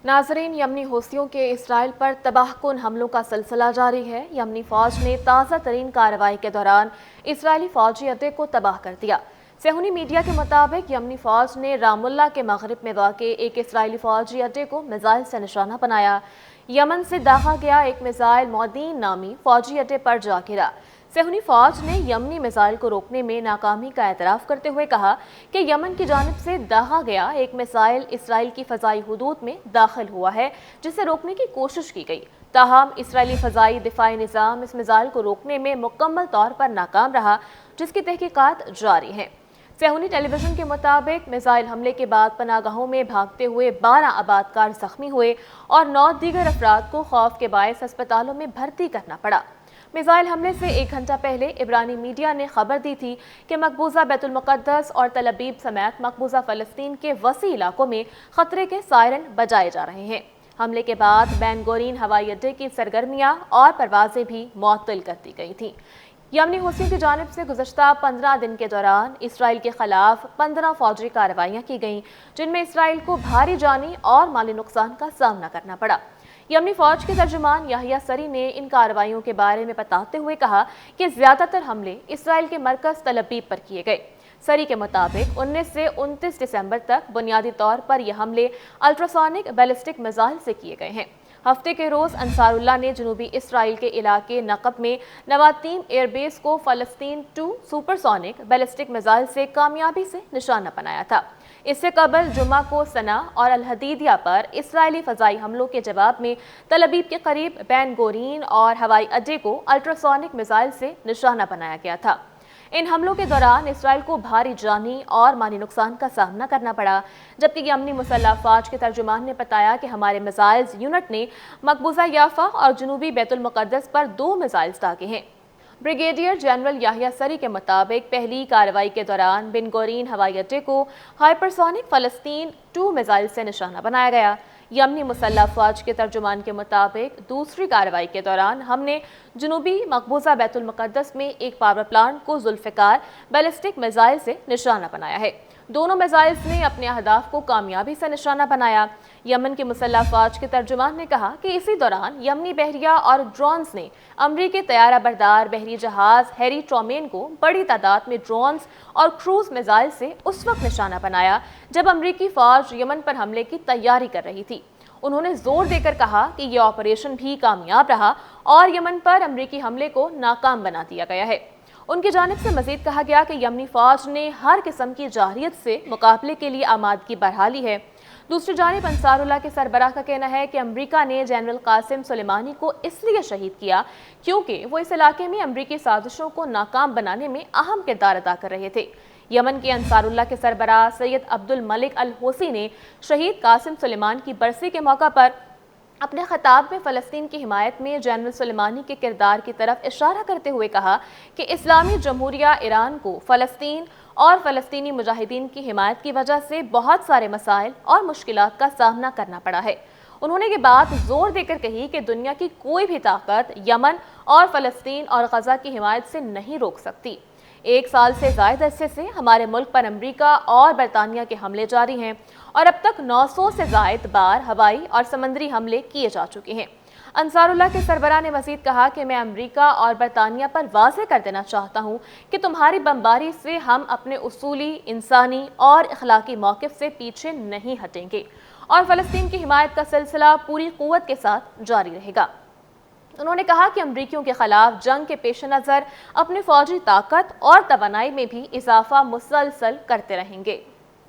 नाजरीन, यमनी हौसियों के इसराइल पर तबाह कुन हमलों का सिलसिला जारी है। यमनी फौज ने ताज़ा तरीन कार्रवाई के दौरान इसराइली फौजी अड्डे को तबाह कर दिया। सेहूनी मीडिया के मुताबिक यमनी फौज ने रामुल्ला के मगरिब में वाक़े एक इसराइली फौजी अड्डे को मिसाइल से निशाना बनाया। यमन से दागा गया एक मिसाइल मौदीन नामी फौजी अड्डे पर जा गिरा। सेहूनी फौज ने यमनी मिसाइल को रोकने में नाकामी का एतराफ़ करते हुए कहा कि यमन की जानिब से दागा गया एक मिसाइल इसराइल की फ़ज़ाई हुदूद में दाखिल हुआ है, जिसे रोकने की कोशिश की गई। ताहम इसराइली फ़ज़ाई दिफाई निज़ाम इस मिसाइल को रोकने में मुकम्मल तौर पर नाकाम रहा, जिसकी तहकीकात जारी हैं। सेहूनी टेलीविजन के मुताबिक मिसाइल हमले के बाद पनागाहों में भागते हुए 12 आबादकार जख्मी हुए और 9 दीगर अफराद को खौफ के बायस अस्पतालों में भर्ती करना पड़ा। मिसाइल हमले से 1 घंटा पहले इब्रानी मीडिया ने खबर दी थी कि मकबूजा बैतुल मुक़द्दस और तल अबीब समेत मकबूजा फ़लस्तीन के वसी इलाकों में खतरे के सायरन बजाए जा रहे हैं। हमले के बाद बेन गोरियन हवाई अड्डे की सरगर्मियां और परवाजें भी मुअत्तल कर दी गई थीं। यमनी हौसियों की जानिब से गुज़श्ता 15 दिन के दौरान इसराइल के खिलाफ 15 फौजी कार्रवाइयाँ की गईं, जिनमें इसराइल को भारी जानी और माली नुकसान का सामना करना पड़ा। यमनी फौज के तर्जुमान याहिया सरी ने इन कार्रवाइयों के बारे में बताते हुए कहा कि ज़्यादातर हमले इसराइल के मरकज़ तल अबीब पर किए गए। सरी के मुताबिक 19 से 29 दिसंबर तक बुनियादी तौर पर यह हमले अल्ट्रासोनिक बैलिस्टिक मिसाइल से किए गए हैं। हफ्ते के रोज़ अंसारुल्लाह ने जनूबी इसराइल के इलाके नक़ब में नवातीम एयरबेस को फ़लस्तीन 2 सुपरसोनिक बैलिस्टिक मिसाइल से कामयाबी से निशाना बनाया था। इससे कबल जुमा को सना और अल हदीदिया पर इसराइली फ़ज़ाई हमलों के जवाब में तल अबीब के करीब बेन गोरियन और हवाई अड्डे को अल्ट्रासोनिक मिसाइल से निशाना बनाया गया था। इन हमलों के दौरान इसराइल को भारी जानी और माली नुकसान का सामना करना पड़ा, जबकि यमनी मुसल्लह फ़ौज के तर्जुमान ने बताया कि हमारे मिसाइल्स यूनिट ने मकबूजा याफा और जनूबी बैतुल मुक़द्दस पर 2 मिसाइल्स दागे हैं। ब्रिगेडियर जनरल याहिया सरी के मुताबिक पहली कार्रवाई के दौरान बेन गोरियन हवाई अड्डे को हाइपरसोनिक फ़लस्तीन 2 मिसाइल से निशाना बनाया गया। यमनी मुसल्लह फ़ौज के तर्जुमान के मुताबिक दूसरी कार्रवाई के दौरान हमने जनूबी मकबूजा बैतुल मुक़द्दस में एक पावर प्लांट को जुल्फ़िकार बैलिस्टिक मिसाइल से निशाना बनाया है। दोनों मिसाइल्स ने अपने अहदाफ को कामयाबी से निशाना बनाया। यमन के मुसल्लह फ़ौज के तर्जुमान ने कहा कि इसी दौरान यमनी बहरिया और ड्रोन्स ने अमरीकी तैयारा बरदार बहरी जहाज़ हैरी ट्रूमैन को बड़ी तादाद में ड्रोन्स और क्रूज़ मिसाइल से उस वक्त निशाना बनाया जब अमरीकी फ़ौज यमन पर हमले की तैयारी कर रही थी। उन्होंने जोर देकर कहा कि यह ऑपरेशन भी कामयाब रहा और यमन पर अमरीकी हमले को नाकाम बना दिया गया है। उनकी जानिब से मजीद कहा गया कि यमनी फ़ौज ने हर किस्म की जारहियत से मुकाबले के लिए आमादगी बढ़ा ली है। दूसरी जानिब अंसारुल्लाह के सरबराह का कहना है कि अमरीका ने जनरल कासिम सुलेमानी को इसलिए शहीद किया क्योंकि वो इस इलाके में अमरीकी साजिशों को नाकाम बनाने में अहम किरदार अदा कर रहे थे। यमन के अंसारुल्लाह के सरबराह सैयद अब्दुल मलिक अल हौसी ने शहीद कासिम सुलेमान की बरसी के मौका पर अपने खिताब में फ़लस्तीन की हिमायत में जनरल सुलेमानी के किरदार की तरफ इशारा करते हुए कहा कि इस्लामी जमहूरिया ईरान को फ़लस्तीन और फ़लस्तीनी मुजाहिदीन की हिमायत की वजह से बहुत सारे मसाइल और मुश्किलात का सामना करना पड़ा है। उन्होंने ये बात जोर देकर कही कि दुनिया की कोई भी ताकत यमन और फ़लस्तीन और गज़ा की हिमायत से नहीं रोक सकती। 1 साल से ज़ायद अरसे से हमारे मुल्क पर अमरीका और बरतानिया के हमले जारी हैं और अब तक 900 से ज़ायद बार हवाई और समंदरी हमले किए जा चुके हैं। अंसारुल्लाह के सरबराह ने मज़ीद कहा कि मैं अमरीका और बरतानिया पर वाज़ेह कर देना चाहता हूँ कि तुम्हारी बमबारी से हम अपने उसूली, इंसानी और अखलाकी मौक़िफ़ से पीछे नहीं हटेंगे और फ़लस्तीन की हिमायत का सिलसिला पूरी क़ुव्वत के साथ जारी रहेगा। उन्होंने कहा कि अमरीकियों के खिलाफ जंग के पेश नज़र अपनी फ़ौजी ताकत और तवानाई में भी इजाफा मुसलसल करते रहेंगे।